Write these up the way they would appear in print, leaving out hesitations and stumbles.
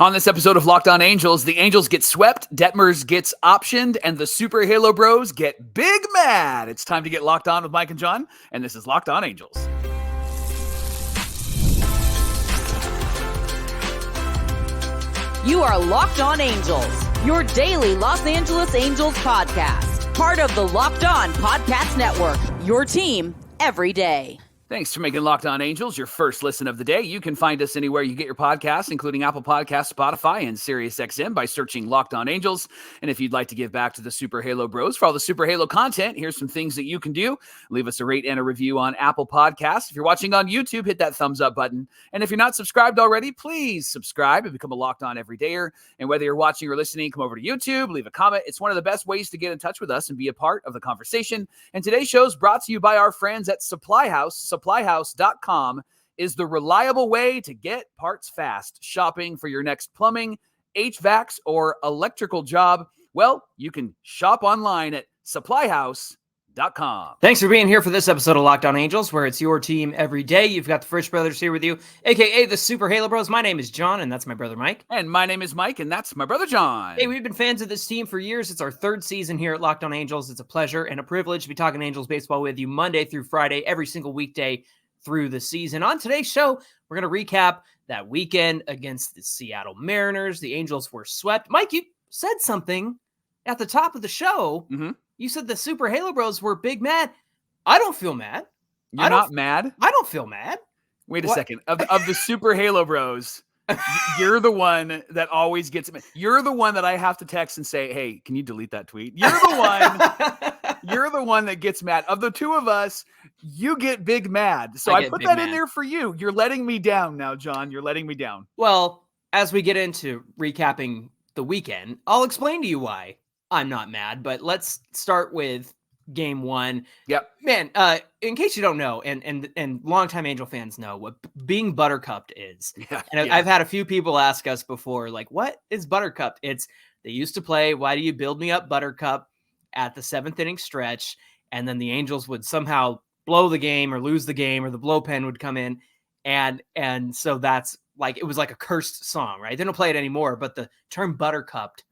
On this episode of Locked On Angels, the Angels get swept, Detmers gets optioned, and the Super Halo Bros get big mad. It's time to get locked on with Mike and John, and this is Locked On Angels. You are Locked On Angels, your daily Los Angeles Angels podcast. Part of the Locked On Podcast Network, your team every day. Thanks for making Locked On Angels your first listen of the day. You can find us anywhere you get your podcasts, including Apple Podcasts, Spotify, and SiriusXM by searching Locked On Angels. And if you'd like to give back to the Super Halo Bros for all the Super Halo content, here's some things that you can do. Leave us a rate and a review on Apple Podcasts. If you're watching on YouTube, hit that thumbs up button. And if you're not subscribed already, please subscribe and become a Locked On Everydayer. And whether you're watching or listening, come over to YouTube, leave a comment. It's one of the best ways to get in touch with us and be a part of the conversation. And today's show is brought to you by our friends at Supply House. SupplyHouse.com is the reliable way to get parts fast. Shopping for your next plumbing, HVACs, or electrical job? Well, you can shop online at SupplyHouse.com. Thanks for being here for this episode of Locked On Angels, where it's your team every day. You've got the Frisch Brothers here with you, a.k.a. the Super Halo Bros. My name is John, and that's my brother Mike. And my name is Mike, and that's my brother John. Hey, we've been fans of this team for years. It's our third season here at Locked On Angels. It's a pleasure and a privilege to be talking Angels baseball with you Monday through Friday, every single weekday through the season. On today's show, we're going to recap that weekend against the Seattle Mariners. The Angels were swept. Mike, you said something at the top of the show. Mm-hmm. You said the Super Halo Bros were big mad. I don't feel mad. You're not mad? I don't feel mad. Wait a second. Of the Super Halo Bros, you're the one that always gets mad. You're the one that I have to text and say, hey, can you delete that tweet? You're the one that gets mad. Of the two of us, you get big mad. So I put that in there for you. You're letting me down now, John. You're letting me down. Well, as we get into recapping the weekend, I'll explain to you why I'm not mad, but let's start with game one. Yep. Man, in case you don't know, and longtime Angel fans know what being buttercupped is. Yeah, and I've had a few people ask us before, like, what is buttercupped? It's, they used to play, why do you build me up, Buttercup, at the seventh inning stretch, and then the Angels would somehow blow the game or lose the game, or the bullpen would come in. And so that's like, it was like a cursed song, right? They don't play it anymore, but the term buttercupped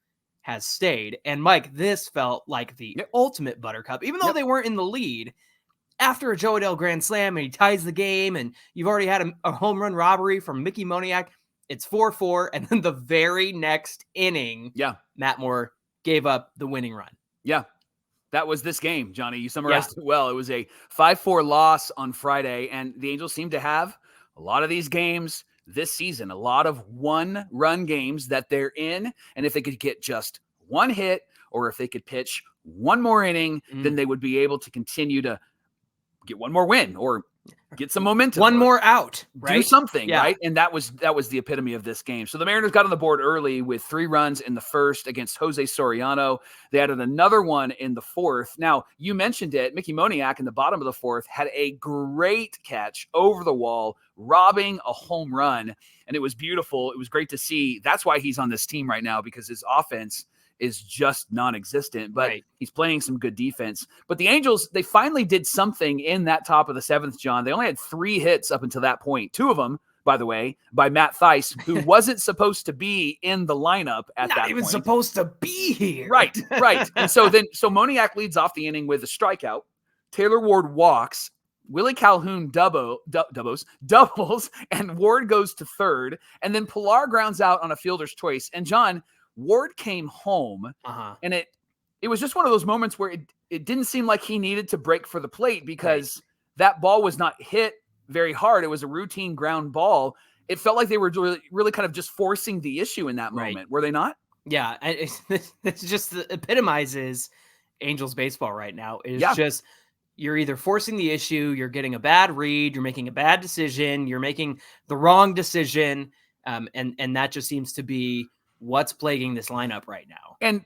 has stayed. And Mike, this felt like the ultimate buttercup, even though they weren't in the lead. After a Jo Adell grand slam and he ties the game, and you've already had a home run robbery from Mickey Moniak, it's 4-4. And then the very next inning, Matt Moore gave up the winning run. Yeah. That was this game, Johnny. You summarized it well. It was a 5-4 loss on Friday, and the Angels seem to have a lot of these games this season, a lot of one-run games that they're in, and if they could get just one hit, or if they could pitch one more inning, then they would be able to continue to get one more win or get some momentum. One more out, right? Do something, right? And that was the epitome of this game. So the Mariners got on the board early with 3 runs in the first against Jose Soriano. They added another one in the fourth. Now, you mentioned it. Mickey Moniak in the bottom of the fourth had a great catch over the wall, robbing a home run. And it was beautiful. It was great to see. That's why he's on this team right now, because his offense is just non-existent, but he's playing some good defense. But the Angels, they finally did something in that top of the seventh, John. They only had 3 hits up until that point. 2 of them, by the way, by Matt Thaiss, who wasn't supposed to be in the lineup at that point. Not even supposed to be here. Right. And so Moniak leads off the inning with a strikeout. Taylor Ward walks. Willie Calhoun doubles, and Ward goes to third. And then Pilar grounds out on a fielder's choice. And John, Ward came home, and it was just one of those moments where it didn't seem like he needed to break for the plate, because that ball was not hit very hard. It was a routine ground ball. It felt like they were really kind of just forcing the issue in that moment. Were they not? Yeah. It's just epitomizes Angels baseball right now. It's just, you're either forcing the issue, you're getting a bad read, you're making a bad decision, you're making the wrong decision. And that just seems to be what's plaguing this lineup right now. And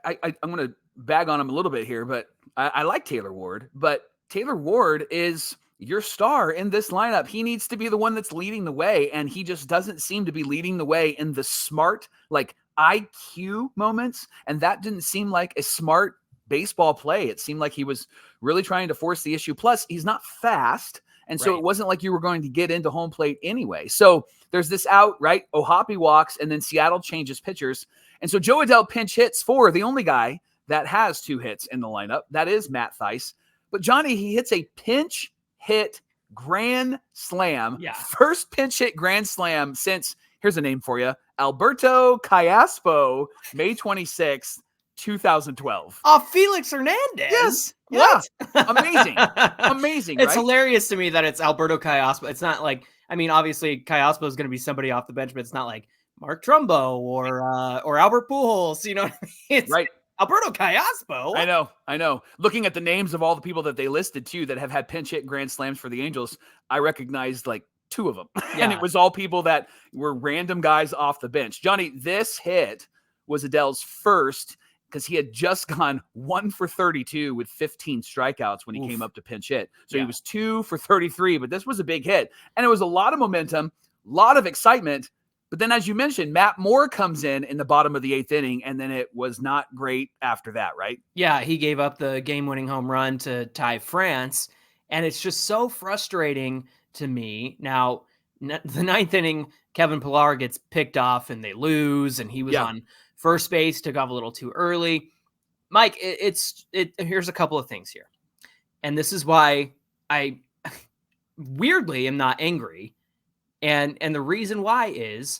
I'm going to bag on him a little bit here, but I like Taylor Ward, but Taylor Ward is your star in this lineup. He needs to be the one that's leading the way, and he just doesn't seem to be leading the way in the smart, like IQ moments, and that didn't seem like a smart baseball play. It seemed like he was really trying to force the issue. Plus, he's not fast, And so Right. it wasn't like you were going to get into home plate anyway. So there's this out, right? O'Hoppe walks, and then Seattle changes pitchers. And so Jo Adell pinch hits for the only guy that has 2 hits in the lineup. That is Matt Thaiss. But Johnny, he hits a pinch hit grand slam. Yeah. First pinch hit grand slam since, here's a name for you, Alberto Callaspo, May 26th, 2012. Oh, Felix Hernandez. Yes. What? Yeah. Amazing. Amazing. It's right? hilarious to me that it's Alberto Callaspo. It's not like, I mean, obviously Callaspo is going to be somebody off the bench, but it's not like Mark Trumbo or Albert Pujols. You know what I mean? It's Right. Alberto Callaspo. I know. Looking at the names of all the people that they listed too that have had pinch hit grand slams for the Angels, I recognized like 2 of them. And Yeah. it was all people that were random guys off the bench. Johnny, this hit was Adell's first because he had just gone 1 for 32 with 15 strikeouts when he came up to pinch hit. So he was 2 for 33, but this was a big hit. And it was a lot of momentum, a lot of excitement. But then, as you mentioned, Matt Moore comes in the bottom of the 8th inning, and then it was not great after that, right? Yeah, he gave up the game-winning home run to Ty France, and it's just so frustrating to me. Now, the 9th inning, Kevin Pillar gets picked off, and they lose, and he was on first base, took off a little too early. Mike, here's a couple of things here, and this is why I weirdly am not angry. And the reason why is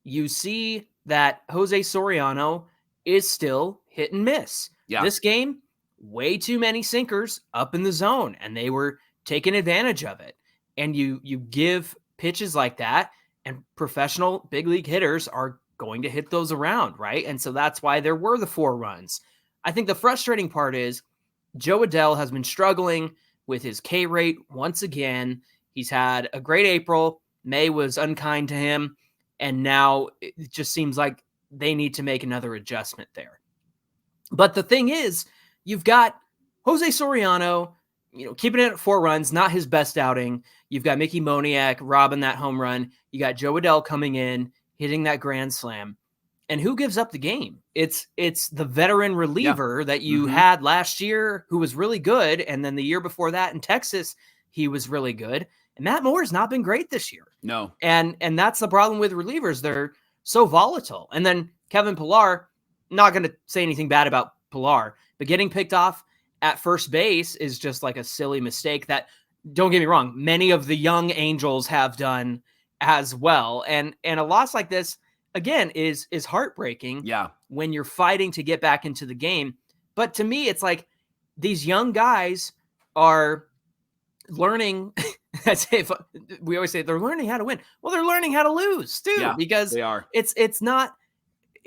you see that Jose Soriano is still hit and miss. Yeah. This game, way too many sinkers up in the zone, and they were taking advantage of it. And you give pitches like that, and professional big league hitters are going to hit those around, right? And so that's why there were the 4 runs. I think the frustrating part is Jo Adell has been struggling with his K rate once again. He's had a great April. May was unkind to him, and now it just seems like they need to make another adjustment there. But the thing is, you've got Jose Soriano, keeping it at 4 runs, not his best outing. You've got Mickey Moniak robbing that home run. You got Jo Adell coming in, hitting that grand slam. And who gives up the game? It's the veteran reliever that you had last year who was really good, and then the year before that in Texas, he was really good. And Matt Moore has not been great this year. No. And that's the problem with relievers. They're so volatile. And then Kevin Pillar, not going to say anything bad about Pillar, but getting picked off at first base is just like a silly mistake that, don't get me wrong, many of the young Angels have done as well. And a loss like this, again, is heartbreaking. Yeah. When you're fighting to get back into the game. But to me, it's like these young guys are learning. As if we always say they're learning how to win. Well, they're learning how to lose too, because they are. It's not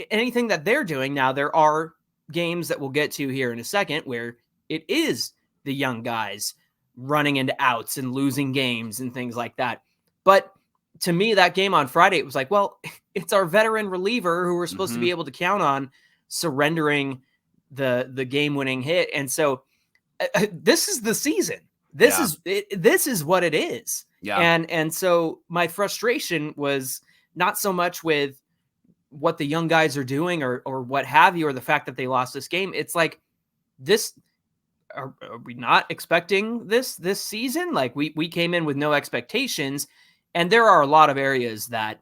anything that they're doing now. There are games that we'll get to here in a second where it is the young guys running into outs and losing games and things like that. But to me, that game on Friday, it was like, well, it's our veteran reliever who we're supposed to be able to count on surrendering the game-winning hit. And so this is the season. This is what it is. Yeah. And so my frustration was not so much with what the young guys are doing or what have you, or the fact that they lost this game. It's like, this, are we not expecting this season? Like we came in with no expectations, and there are a lot of areas that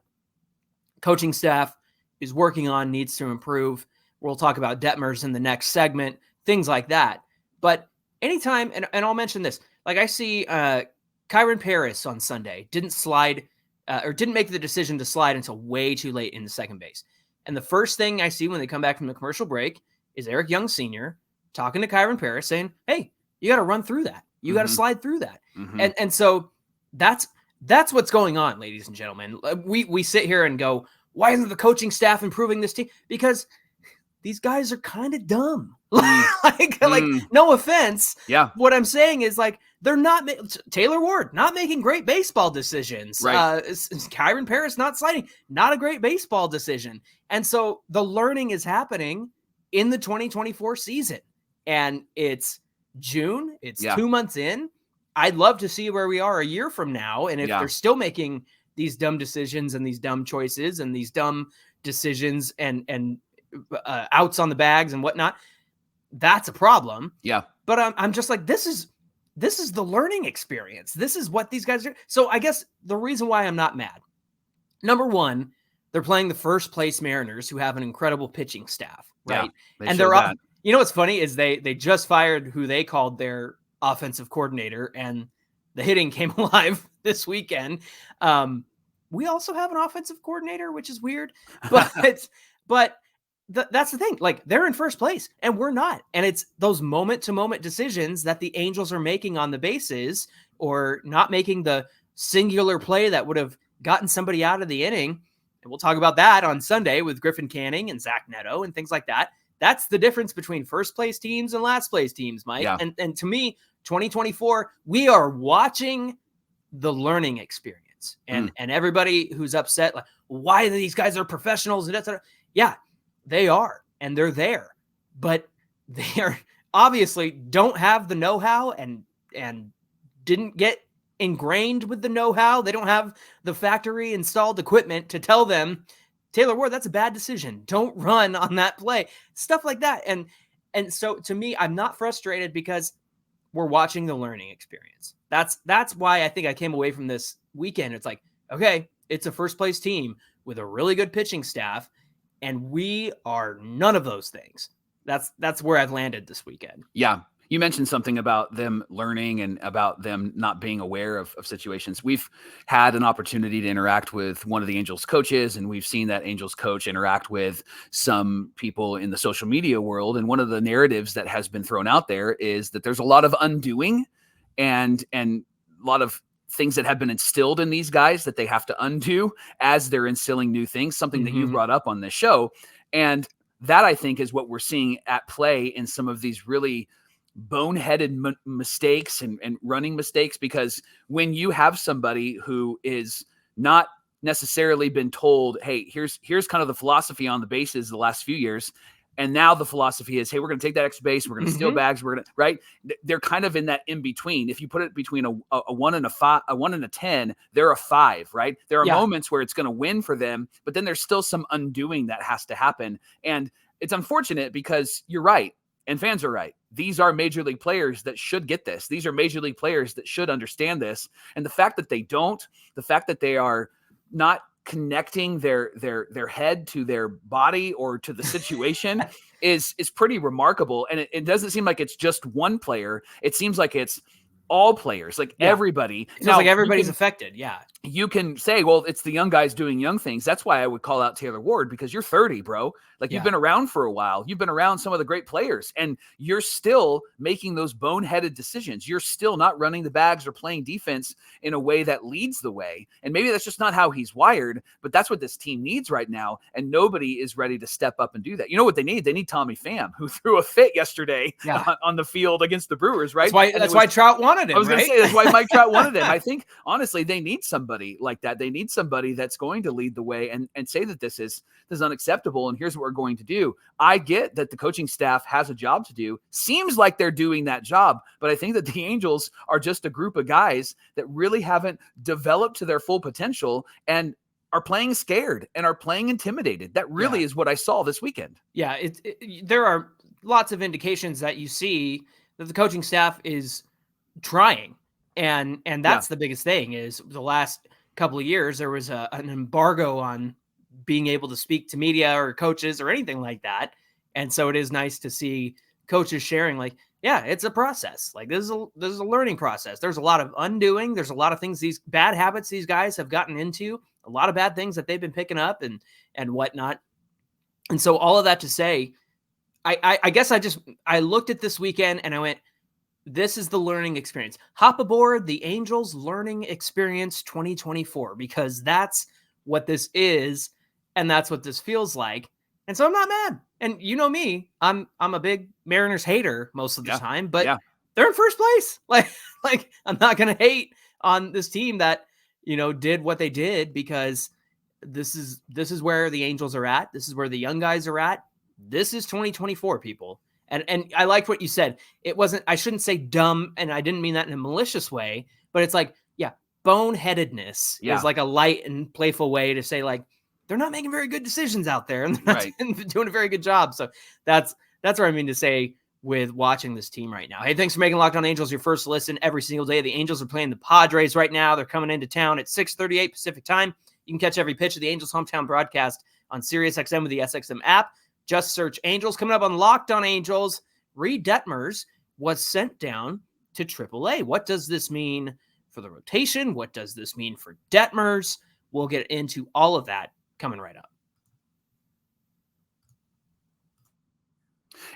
coaching staff is working on, needs to improve. We'll talk about Detmers in the next segment, things like that. But anytime, and I'll mention this, like I see Kyron Paris on Sunday didn't make the decision to slide until way too late in the second base. And the first thing I see when they come back from the commercial break is Eric Young Sr. talking to Kyron Paris saying, hey, you got to run through that. You got to slide through that. And so that's what's going on, ladies and gentlemen. We sit here and go, why isn't the coaching staff improving this team? Because these guys are kind of dumb. like no offense. Yeah. What I'm saying is, like, they're not Taylor Ward not making great baseball decisions. Right. Kyron Paris not sliding, not a great baseball decision. And so the learning is happening in the 2024 season, and it's June. It's 2 months in. I'd love to see where we are a year from now. And if they're still making these dumb decisions and these dumb choices and these dumb decisions and outs on the bags and whatnot, that's a problem. Yeah. But I'm just like, this this is the learning experience. This is what these guys are. So I guess the reason why I'm not mad, number one, they're playing the first place Mariners, who have an incredible pitching staff, right? Yeah, and they're up. You know what's funny is they just fired who they called their offensive coordinator, and the hitting came alive this weekend. We also have an offensive coordinator, which is weird, but that's the thing. Like, they're in first place and we're not. And it's those moment to moment decisions that the Angels are making on the bases, or not making the singular play that would have gotten somebody out of the inning. And we'll talk about that on Sunday with Griffin Canning and Zach Neto and things like that. That's the difference between first place teams and last place teams, Mike. Yeah. And to me, 2024, we are watching the learning experience. And everybody who's upset, like, why these guys are professionals and etc. Yeah, they are, and they're there, but they are obviously don't have the know-how and didn't get ingrained with the know-how. They don't have the factory installed equipment to tell them, Taylor Ward, that's a bad decision. Don't run on that play. Stuff like that. And so to me, I'm not frustrated because we're watching the learning experience. That's why I think I came away from this weekend. It's like, okay, it's a first place team with a really good pitching staff, and we are none of those things. That's where I've landed this weekend. Yeah. You mentioned something about them learning and about them not being aware of situations. We've had an opportunity to interact with one of the Angels coaches, and we've seen that Angels coach interact with some people in the social media world. And one of the narratives that has been thrown out there is that there's a lot of undoing and a lot of things that have been instilled in these guys that they have to undo as they're instilling new things, something that you brought up on this show. And that, I think, is what we're seeing at play in some of these really boneheaded mistakes and running mistakes, because when you have somebody who is not necessarily been told, hey, here's kind of the philosophy on the bases the last few years, and now the philosophy is, hey, we're going to take that extra base, we're going to steal bags, we're going to, right? They're kind of in that in between. If you put it between a 1 and a 5, a 1 and a 10, they're a 5, right? There are moments where it's going to win for them, but then there's still some undoing that has to happen. And it's unfortunate because you're right. And fans are right. These are major league players that should get this. These are major league players that should understand this. And the fact that they don't, the fact that they are not connecting their head to their body or to the situation is pretty remarkable. And it doesn't seem like it's just one player. It seems like it's all players, like everybody. It feels like everybody's affected. Yeah. You can say, well, it's the young guys doing young things. That's why I would call out Taylor Ward, because you're 30, bro. Like, you've been around for a while. You've been around some of the great players, and you're still making those boneheaded decisions. You're still not running the bags or playing defense in a way that leads the way. And maybe that's just not how he's wired, but that's what this team needs right now. And nobody is ready to step up and do that. You know what they need? They need Tommy Pham, who threw a fit yesterday on the field against the Brewers, right? That's why Trout wanted him. I was going to say, that's why Mike Trout wanted him. I think, honestly, they need somebody like that. They need somebody that's going to lead the way and say that this is unacceptable, and here's what we're going to do. I get that the coaching staff has a job to do. Seems like they're doing that job, but I think that the Angels are just a group of guys that really haven't developed to their full potential and are playing scared and are playing intimidated. That really is what I saw this weekend. Yeah, there are lots of indications that you see that the coaching staff is trying, and that's the biggest thing. Is the last couple of years there was an embargo on being able to speak to media or coaches or anything like that, and so it is nice to see coaches sharing, like, yeah, it's a process. Like, this is a learning process. There's a lot of undoing. There's a lot of things, these bad habits these guys have gotten into, a lot of bad things that they've been picking up and whatnot. And so all of that to say, I guess I looked at this weekend and I went, this is the learning experience. Hop aboard the Angels Learning Experience 2024, because that's what this is, and that's what this feels like. And so I'm not mad. And you know me, I'm a big Mariners hater most of the time, but they're in first place. Like I'm not going to hate on this team that, did what they did, because this is where the Angels are at. This is where the young guys are at. This is 2024, people. And I liked what you said. It wasn't, I shouldn't say dumb, and I didn't mean that in a malicious way, but it's like, boneheadedness is like a light and playful way to say, like, they're not making very good decisions out there, and they're not doing a very good job. So that's what I mean to say. with watching this team right now. Hey, thanks for making Locked On Angels your first listen every single day. The Angels are playing the Padres right now. They're coming into town at 6:38 Pacific time. You can catch every pitch of the Angels hometown broadcast on SiriusXM with the SXM app. Just search Angels. Coming up on Locked On Angels, Reid Detmers was sent down to AAA. What does this mean for the rotation? What does this mean for Detmers? We'll get into all of that coming right up.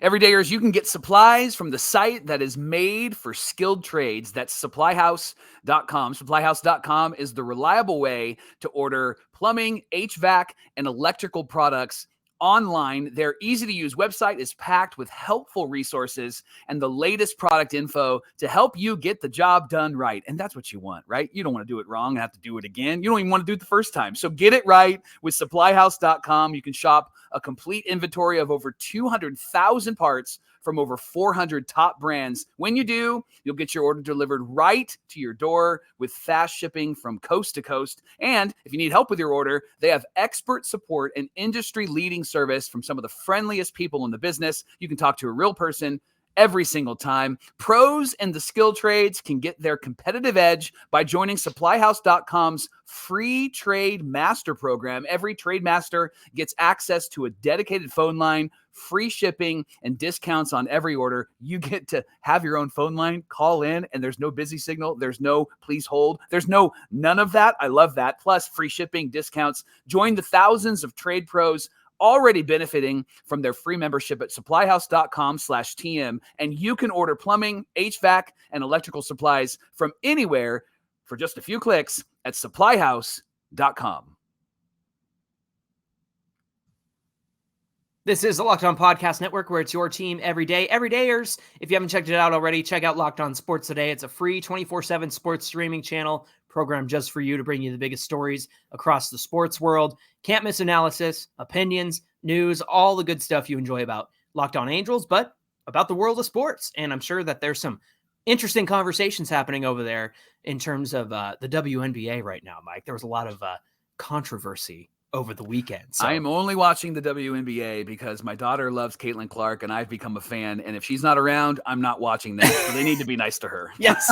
Everydayers, you can get supplies from the site that is made for skilled trades. That's supplyhouse.com. Supplyhouse.com is the reliable way to order plumbing, HVAC, and electrical products online. Their easy-to-use website is packed with helpful resources and the latest product info to help you get the job done right. And that's what you want, right? You don't want to do it wrong and have to do it again. You don't even want to do it the first time. So get it right with supplyhouse.com. You can shop a complete inventory of over 200,000 parts from over 400 top brands. When you do, you'll get your order delivered right to your door with fast shipping from coast to coast. And if you need help with your order, they have expert support and industry-leading service from some of the friendliest people in the business. You can talk to a real person every single time. Pros in the skill trades can get their competitive edge by joining supplyhouse.com's free trade master program. Every trade master gets access to a dedicated phone line, free shipping, and discounts on every order. You get to have your own phone line, call in, and there's no busy signal. There's no please hold. There's none of that. I love that. Plus free shipping, discounts. Join the thousands of trade pros already benefiting from their free membership at supplyhouse.com/TM. And you can order plumbing, HVAC, and electrical supplies from anywhere for just a few clicks at supplyhouse.com. This is the Locked On Podcast Network, where it's your team every day. Everydayers, if you haven't checked it out already, check out Locked On Sports Today. It's a free 24/7 sports streaming channel programmed just for you to bring you the biggest stories across the sports world. Can't miss analysis, opinions, news, all the good stuff you enjoy about Locked On Angels, but about the world of sports. And I'm sure that there's some interesting conversations happening over there in terms of the WNBA right now, Mike. There was a lot of controversy over the weekend. So. I am only watching the WNBA because my daughter loves Caitlin Clark and I've become a fan. And if she's not around, I'm not watching that. So they need to be nice to her. Yes.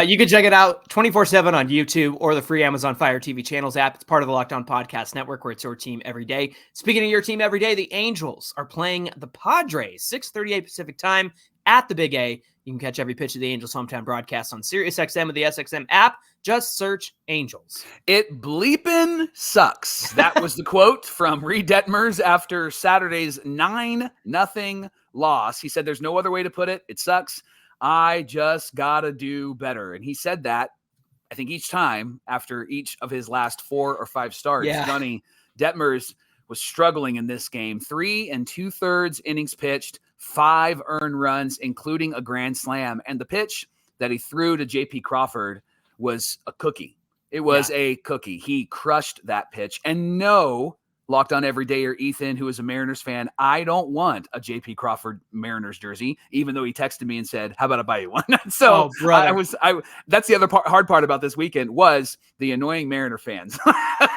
You can check it out 24/7 on YouTube or the free Amazon Fire TV channels app. It's part of the Locked On Podcast Network, where it's your team every day. Speaking of your team every day, the Angels are playing the Padres, 6:38 Pacific time at the Big A. You can catch every pitch of the Angels hometown broadcast on SiriusXM with the SXM app. Just search Angels. It bleepin' sucks. That was the quote from Reid Detmers after Saturday's 9-0 loss. He said, there's no other way to put it. It sucks. I just got to do better. And he said that, I think, each time after each of his last 4 or 5 starts. Yeah. Johnny Detmers was struggling in this game. 3 2/3 innings pitched, 5 earned runs, including a grand slam. And the pitch that he threw to J.P. Crawford was a cookie. It was a cookie. He crushed that pitch. And no, Locked On Everydayer Ethan, who is a Mariners fan, I don't want a J.P. Crawford Mariners jersey, even though he texted me and said, how about I buy you one? So that's the other hard part about this weekend was the annoying Mariner fans.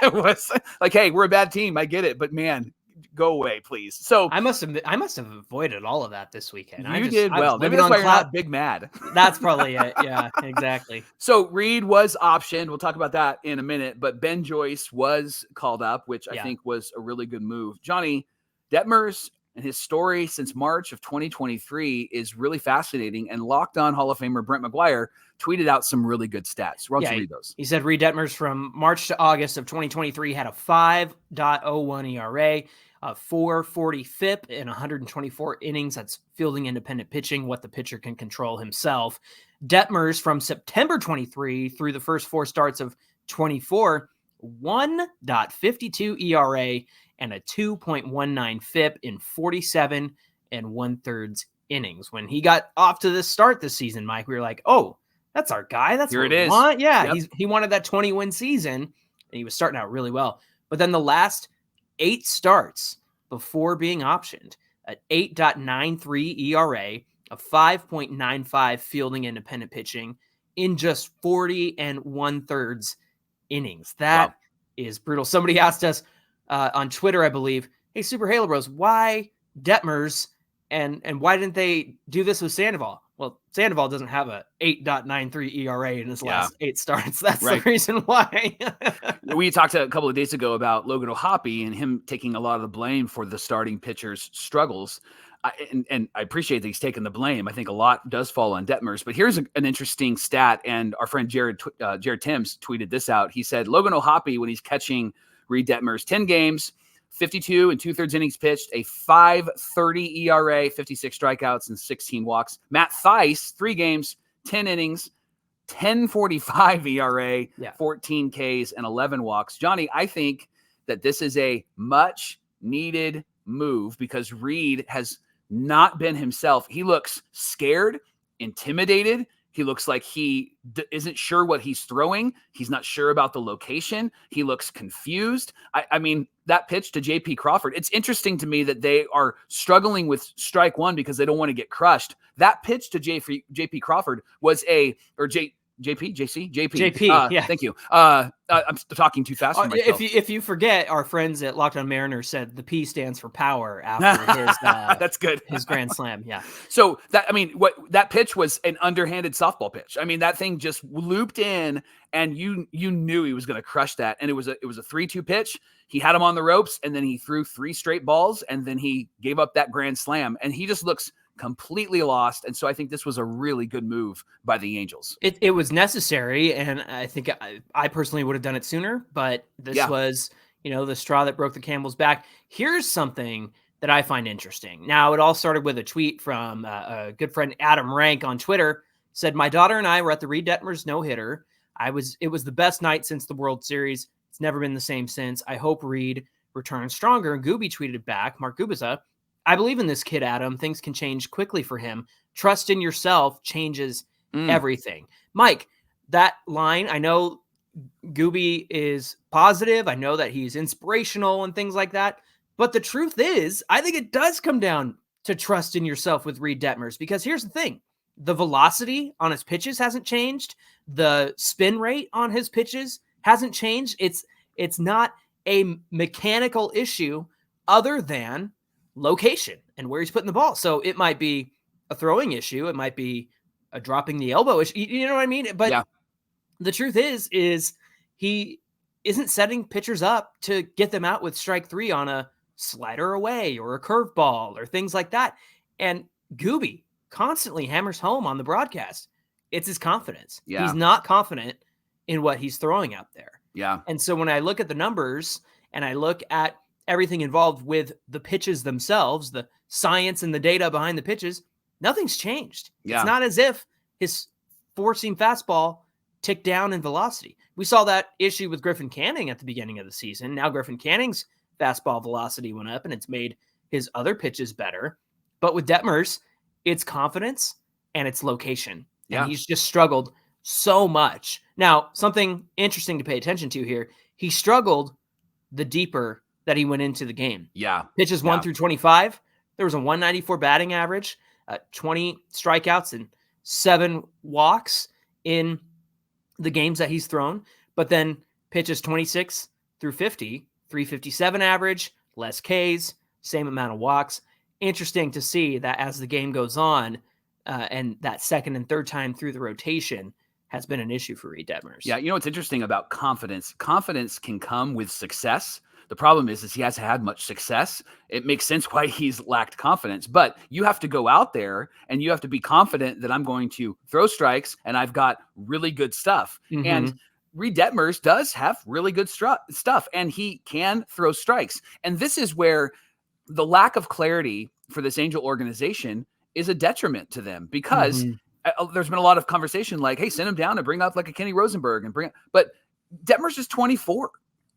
It was like, hey, we're a bad team. I get it. But man, go away, please. So I must have avoided all of that this weekend. You did well. Maybe that's why you're not big mad. That's probably it. Yeah, exactly. So Reid was optioned. We'll talk about that in a minute. But Ben Joyce was called up, which I think was a really good move. Johnny Detmers and his story since March of 2023 is really fascinating. And Locked On Hall of Famer Brent McGuire tweeted out some really good stats. Why don't you read those? He said Reid Detmers from March to August of 2023 had a 5.01 ERA, a 4.40 FIP in 124 innings. That's fielding independent pitching, what the pitcher can control himself. Detmers from September 23 through the first 4 starts of 24, 1.52 ERA and a 2.19 FIP in 47 1/3 innings. When he got off to this start this season, Mike, we were like, oh, that's our guy. That's here what it is. Want. Yeah, he wanted that 20-win season, and he was starting out really well. But then the last 8 starts before being optioned, an 8.93 ERA, a 5.95 fielding independent pitching in just 40 1/3 innings. That is brutal. Somebody asked us on Twitter, I believe, hey, Super Halo Bros, why Detmers And why didn't they do this with Sandoval? Well, Sandoval doesn't have a 8.93 ERA in his last 8 starts. That's the reason why. We talked a couple of days ago about Logan O'Hoppe and him taking a lot of the blame for the starting pitcher's struggles. And I appreciate that he's taken the blame. I think a lot does fall on Detmers. But here's an interesting stat, and our friend Jared Timms tweeted this out. He said Logan O'Hoppe, when he's catching Reid Detmers, 10 games, 52 and 2/3 innings pitched, a 5.30 ERA, 56 strikeouts and 16 walks. Matt Theis, 3 games, 10 innings, 10.45 ERA, 14 Ks and 11 walks. Johnny, I think that this is a much needed move because Reid has not been himself. He looks scared, intimidated. He looks like he isn't sure what he's throwing. He's not sure about the location. He looks confused. I mean, that pitch to JP Crawford, it's interesting to me that they are struggling with strike one because they don't want to get crushed. That pitch to JP Crawford was JP. Yeah. Thank you. I'm talking too fast for myself. If you forget, our friends at Locked On Mariners said the P stands for power after his that's good. his grand slam. Yeah. So that pitch was an underhanded softball pitch. I mean, that thing just looped in, and you knew he was going to crush that. And it was a 3-2 pitch. He had him on the ropes, and then he threw 3 straight balls, and then he gave up that grand slam. And he just looks completely lost. And so I think this was a really good move by the Angels. It was necessary, and I think I personally would have done it sooner, but this was, the straw that broke the camel's back. Here's something that I find interesting. Now, it all started with a tweet from a good friend, Adam Rank, on Twitter. Said, my daughter and I were at the Reid Detmers no-hitter. It was the best night since the World Series. It's never been the same since. I hope Reid returns stronger. And Gooby tweeted back, Mark Gubiza, I believe in this kid, Adam. Things can change quickly for him. Trust in yourself changes everything. Mike, that line, I know Gooby is positive. I know that he's inspirational and things like that. But the truth is, I think it does come down to trust in yourself with Reid Detmers, because here's the thing. The velocity on his pitches hasn't changed. The spin rate on his pitches hasn't changed. It's not a mechanical issue other than location and where he's putting the ball. So it might be a throwing issue. It might be a dropping the elbow issue. You know what I mean? But the truth is he isn't setting pitchers up to get them out with strike 3 on a slider away or a curveball or things like that. And Gooby constantly hammers home on the broadcast. It's his confidence. Yeah. He's not confident in what he's throwing out there. Yeah. And so when I look at the numbers and I look at everything involved with the pitches themselves, the science and the data behind the pitches, nothing's changed. Yeah. It's not as if his 4-seam fastball ticked down in velocity. We saw that issue with Griffin Canning at the beginning of the season. Now Griffin Canning's fastball velocity went up and it's made his other pitches better. But with Detmers, it's confidence and it's location. Yeah. And he's just struggled so much. Now, something interesting to pay attention to here. He struggled the deeper that he went into the game. Yeah. Pitches 1 through 25. There was a 194 batting average, 20 strikeouts and 7 walks in the games that he's thrown. But then pitches 26 through 50, 357 average, less Ks, same amount of walks. Interesting to see that as the game goes on, and that second and third time through the rotation has been an issue for Reid Detmers. Yeah. What's interesting about confidence? Confidence can come with success. The problem is he hasn't had much success. It makes sense why he's lacked confidence, but you have to go out there and you have to be confident that I'm going to throw strikes and I've got really good stuff. Mm-hmm. And Reid Detmers does have really good stuff and he can throw strikes. And this is where the lack of clarity for this Angel organization is a detriment to them because there's been a lot of conversation like, hey, send him down and bring up like a Kenny Rosenberg but Detmers is 24.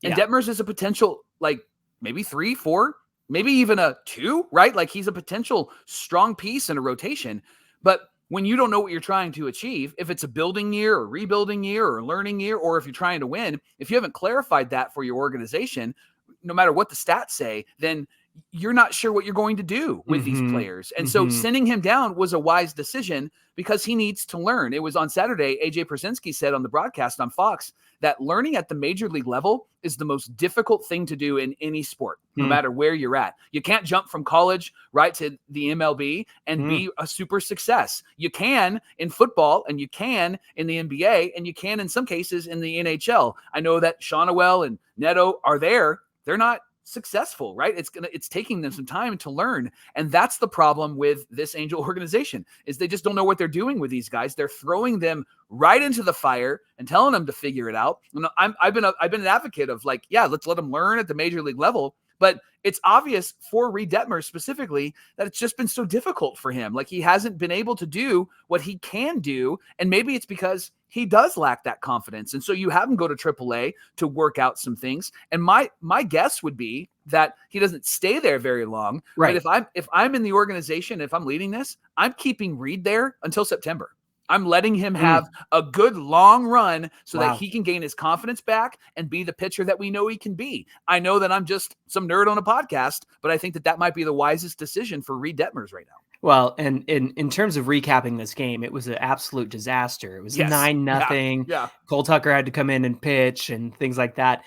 And Detmers is a potential, like maybe 3, 4, maybe even a 2, right? Like he's a potential strong piece in a rotation. But when you don't know what you're trying to achieve, if it's a building year or rebuilding year or learning year, or if you're trying to win, if you haven't clarified that for your organization, no matter what the stats say, then you're not sure what you're going to do with these players. And so sending him down was a wise decision because he needs to learn. It was on Saturday, AJ Przinsky said on the broadcast on Fox that learning at the major league level is the most difficult thing to do in any sport, no matter where you're at. You can't jump from college right to the MLB and be a super success. You can in football, and you can in the NBA, and you can in some cases in the NHL. I know that Shonowell and Neto are there. They're not successful, right? It's taking them some time to learn. And that's the problem with this Angel organization, is they just don't know what they're doing with these guys. They're throwing them right into the fire and telling them to figure it out. And I've been an advocate of like, yeah, let's let them learn at the major league level. But it's obvious for Reid Detmers specifically that it's just been so difficult for him. Like, he hasn't been able to do what he can do. And maybe it's because he does lack that confidence. And so you have him go to AAA to work out some things. And my guess would be that he doesn't stay there very long. Right. But if I'm in the organization, if I'm leading this, I'm keeping Reid there until September. I'm letting him have a good long run so that he can gain his confidence back and be the pitcher that we know he can be. I know that I'm just some nerd on a podcast, but I think that might be the wisest decision for Reid Detmers right now. Well, and in terms of recapping this game, it was an absolute disaster. It was 9-0. Yeah. Cole Tucker had to come in and pitch and things like that.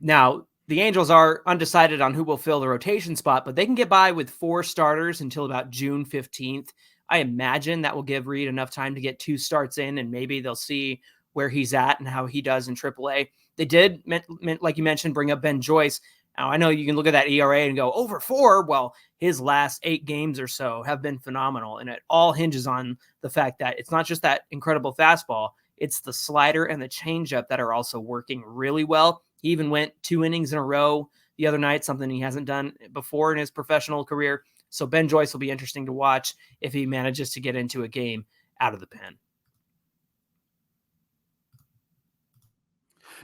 Now, the Angels are undecided on who will fill the rotation spot, but they can get by with 4 starters until about June 15th. I imagine that will give Reid enough time to get 2 starts in, and maybe they'll see where he's at and how he does in AAA. They did, like you mentioned, bring up Ben Joyce. Now, I know you can look at that ERA and go, over 4. Well, his last 8 games or so have been phenomenal, and it all hinges on the fact that it's not just that incredible fastball, it's the slider and the changeup that are also working really well. He even went 2 innings in a row the other night, something he hasn't done before in his professional career. So Ben Joyce will be interesting to watch if he manages to get into a game out of the pen.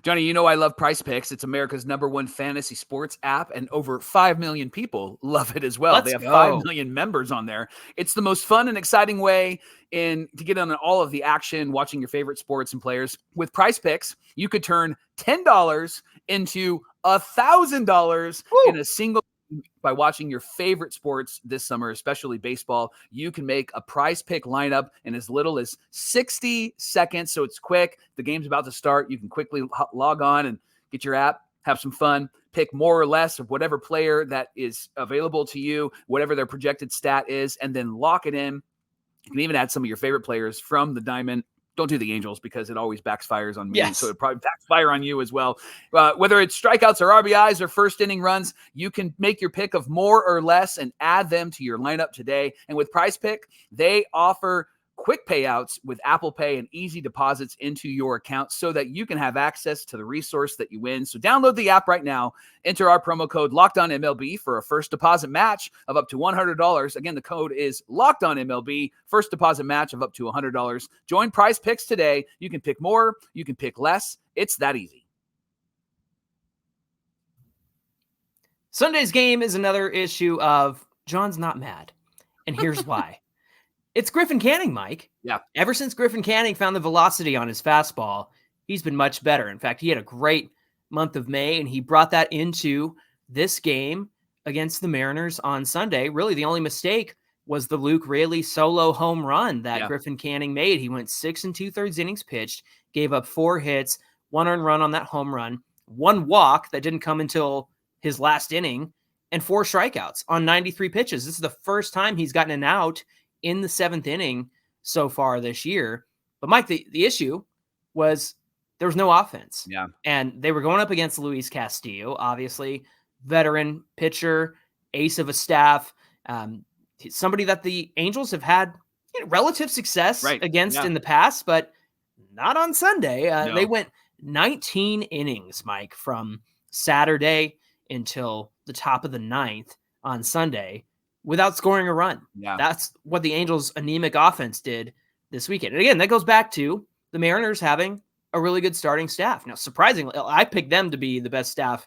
Johnny, you know I love Price Picks. It's America's #1 fantasy sports app, and over 5 million people love it as well. They have 5 million members on there. It's the most fun and exciting way to get on all of the action, watching your favorite sports and players. With Price Picks, you could turn $10 into $1,000 in a single by watching your favorite sports this summer, especially baseball. You can make a Prize Pick lineup in as little as 60 seconds. So it's quick. The game's about to start. You can quickly log on and get your app, have some fun, pick more or less of whatever player that is available to you, whatever their projected stat is, and then lock it in. You can even add some of your favorite players from the diamond. Don't do the Angels because it always backfires on me. Yes. So it probably backfire on you as well. Whether it's strikeouts or RBIs or first inning runs, you can make your pick of more or less and add them to your lineup today. And with Prize Pick, they offer quick payouts with Apple Pay and easy deposits into your account so that you can have access to the resource that you win. So download the app right now. Enter our promo code LOCKEDONMLB for a first deposit match of up to $100. Again, the code is LOCKEDONMLB. First deposit match of up to $100. Join Prize Picks today. You can pick more. You can pick less. It's that easy. Sunday's game is another issue of John's not mad. And here's why. It's Griffin Canning, Mike. Yeah. Ever since Griffin Canning found the velocity on his fastball, he's been much better. In fact, he had a great month of May, and he brought that into this game against the Mariners on Sunday. Really, the only mistake was the Luke Raley solo home run that Griffin Canning made. He went 6 2/3 innings pitched, gave up 4 hits, 1 earned run on that home run, 1 walk that didn't come until his last inning, and 4 strikeouts on 93 pitches. This is the first time he's gotten an out in the 7th inning so far this year. But Mike, the issue was there was no offense. Yeah. And they were going up against Luis Castillo, obviously veteran pitcher, ace of a staff, somebody that the Angels have had relative success against in the past, but not on Sunday. No. They went 19 innings, Mike, from Saturday until the top of the 9th on Sunday, without scoring a run. Yeah. That's what the Angels' anemic offense did this weekend. And again, that goes back to the Mariners having a really good starting staff. Now, surprisingly, I picked them to be the best staff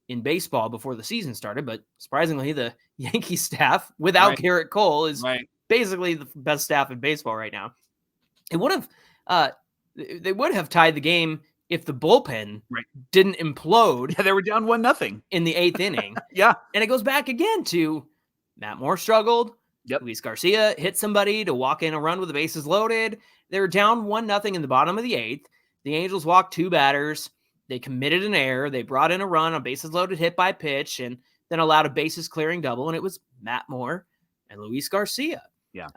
in baseball before the season started, but surprisingly, the Yankee staff without Garrett Cole is basically the best staff in baseball right now. It would have, they would have tied the game if the bullpen Right. didn't implode. Yeah, they were down 1-0 in the 8th inning. Yeah. And it goes back again to Matt Moore struggled. Yep. Luis Garcia hit somebody to walk in a run with the bases loaded. They were down 1-0 in the bottom of the 8th. The Angels walked 2 batters. They committed an error. They brought in a run, a bases loaded hit by pitch, and then allowed a bases clearing double. And it was Matt Moore and Luis Garcia. Yeah.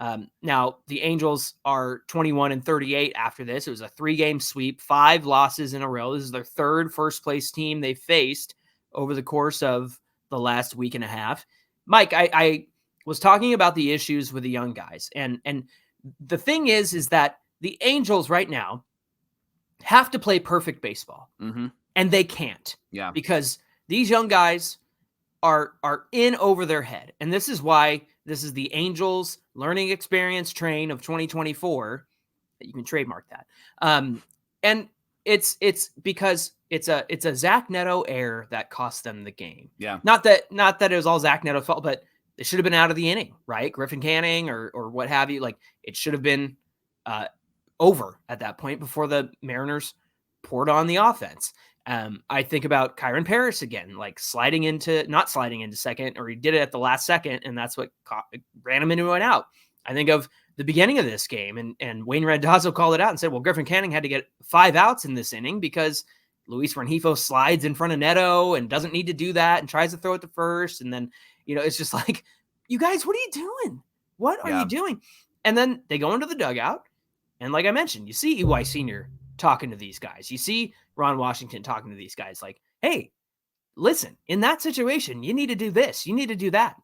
Now the Angels are 21-38 after this. It was a 3-game sweep, 5 losses in a row. This is their 3rd first place team they faced over the course of the last week and a half. Mike, I was talking about the issues with the young guys. And the thing is that the Angels right now have to play perfect baseball. Mm-hmm. And they can't. Yeah. Because these young guys are in over their head. And this is why this is the Angels learning experience train of 2024. You can trademark that. And it's because it's a Zach Neto error that cost them the game. Yeah. Not that it was all Zach Neto's fault, but they should have been out of the inning, right? Griffin Canning or what have you. Like, it should have been over at that point before the Mariners poured on the offense. I think about Kyron Paris again, like not sliding into second, or he did it at the last second, and that's what ran him into an out. I think of the beginning of this game, and Wayne Randazzo called it out and said, well, Griffin Canning had to get 5 outs in this inning because Luis Rengifo slides in front of Neto and doesn't need to do that and tries to throw it to first. And then, it's just like, you guys, what are you doing? What are you doing? And then they go into the dugout. And like I mentioned, you see EY Sr. talking to these guys. You see Ron Washington talking to these guys like, hey, listen, in that situation, you need to do this. You need to do that.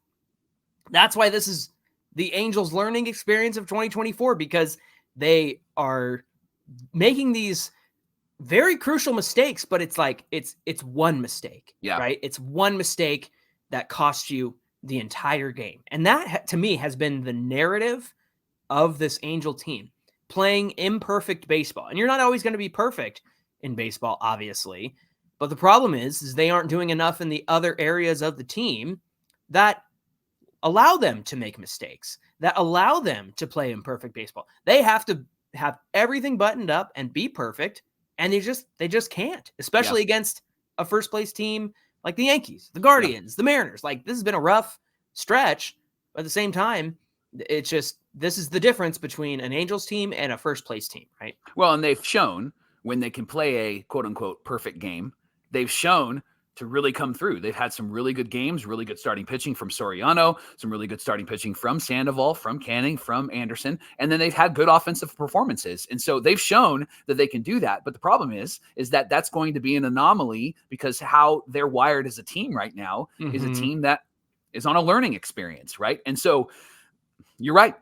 That's why this is the Angels learning experience of 2024, because they are making these very crucial mistakes, but it's like, it's one mistake, right? It's one mistake that costs you the entire game. And that, to me, has been the narrative of this Angel team, playing imperfect baseball. And you're not always going to be perfect in baseball, obviously. But the problem is they aren't doing enough in the other areas of the team that allow them to make mistakes, that allow them to play imperfect baseball. They have to have everything buttoned up and be perfect. And they just can't, especially against a first place team like the Yankees, the Guardians, the Mariners. Like, this has been a rough stretch, but at the same time, it's just, this is the difference between an Angels team and a first place team, right? Well, and they've shown when they can play a quote unquote perfect game, they've shown to really come through. They've had some really good games, really good starting pitching from Soriano, some really good starting pitching from Sandoval, from Canning, from Anderson, and then they've had good offensive performances. And so they've shown that they can do that. But the problem is that that's going to be an anomaly, because how they're wired as a team right now is a team that is on a learning experience, right? And so you're right.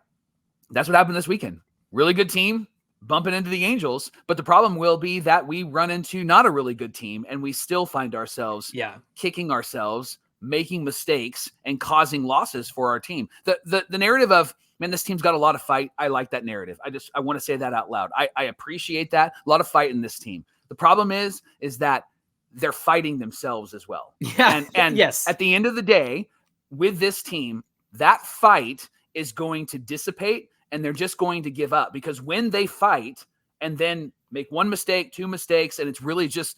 That's what happened this weekend. Really good team bumping into the Angels, but the problem will be that we run into not a really good team, and we still find ourselves kicking ourselves, making mistakes, and causing losses for our team. The narrative of, man, this team's got a lot of fight. I like that narrative. I want to say that out loud. I appreciate that. A lot of fight in this team. The problem is that they're fighting themselves as well. Yeah. And yes, at the end of the day, with this team, that fight is going to dissipate, and they're just going to give up, because when they fight and then make one mistake, 2 mistakes, and it's really just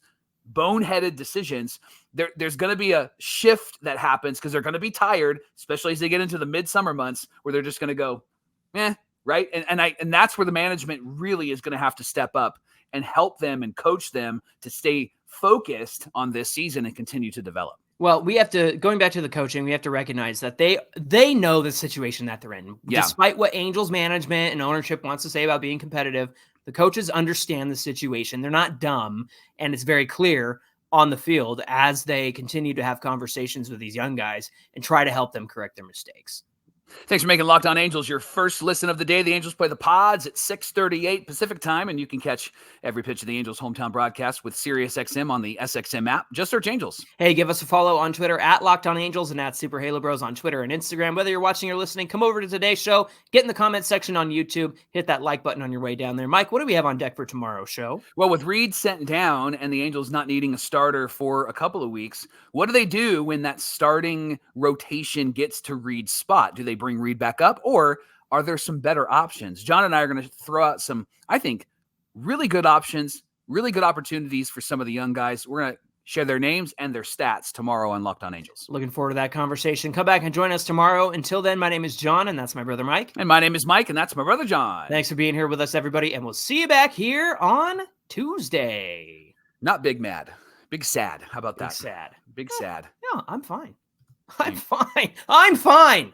boneheaded decisions, there's going to be a shift that happens, because they're going to be tired, especially as they get into the midsummer months, where they're just going to go, right? And that's where the management really is going to have to step up and help them and coach them to stay focused on this season and continue to develop. Well, we have to, going back to the coaching, we have to recognize that they know the situation that they're in. Yeah. Despite what Angels management and ownership wants to say about being competitive, the coaches understand the situation. They're not dumb, and it's very clear on the field as they continue to have conversations with these young guys and try to help them correct their mistakes. Thanks for making Locked On Angels your first listen of the day. The Angels play the Pods at 6:38 Pacific time, and you can catch every pitch of the Angels hometown broadcast with SiriusXM on the SXM app. Just search Angels. Hey, give us a follow on Twitter at Locked On Angels and at Super Halo Bros on Twitter and Instagram. Whether you're watching or listening, come over to today's show, get in the comment section on YouTube, hit that like button on your way down there. Mike, what do we have on deck for tomorrow's show? Well, with Reid sent down and the Angels not needing a starter for a couple of weeks, what do they do when that starting rotation gets to Reid's spot? Do they bring Reid back up, or are there some better options? John and I are going to throw out some, I think, really good options, really good opportunities for some of the young guys. We're going to share their names and their stats tomorrow on Locked On Angels. Looking forward to that conversation. Come back and join us tomorrow. Until then, my name is John, and that's my brother Mike. And my name is Mike, and that's my brother John. Thanks for being here with us, everybody, and we'll see you back here on Tuesday. Not big mad. Big sad. How about that? Big sad. Big sad. No, I'm fine. I'm fine. I'm fine.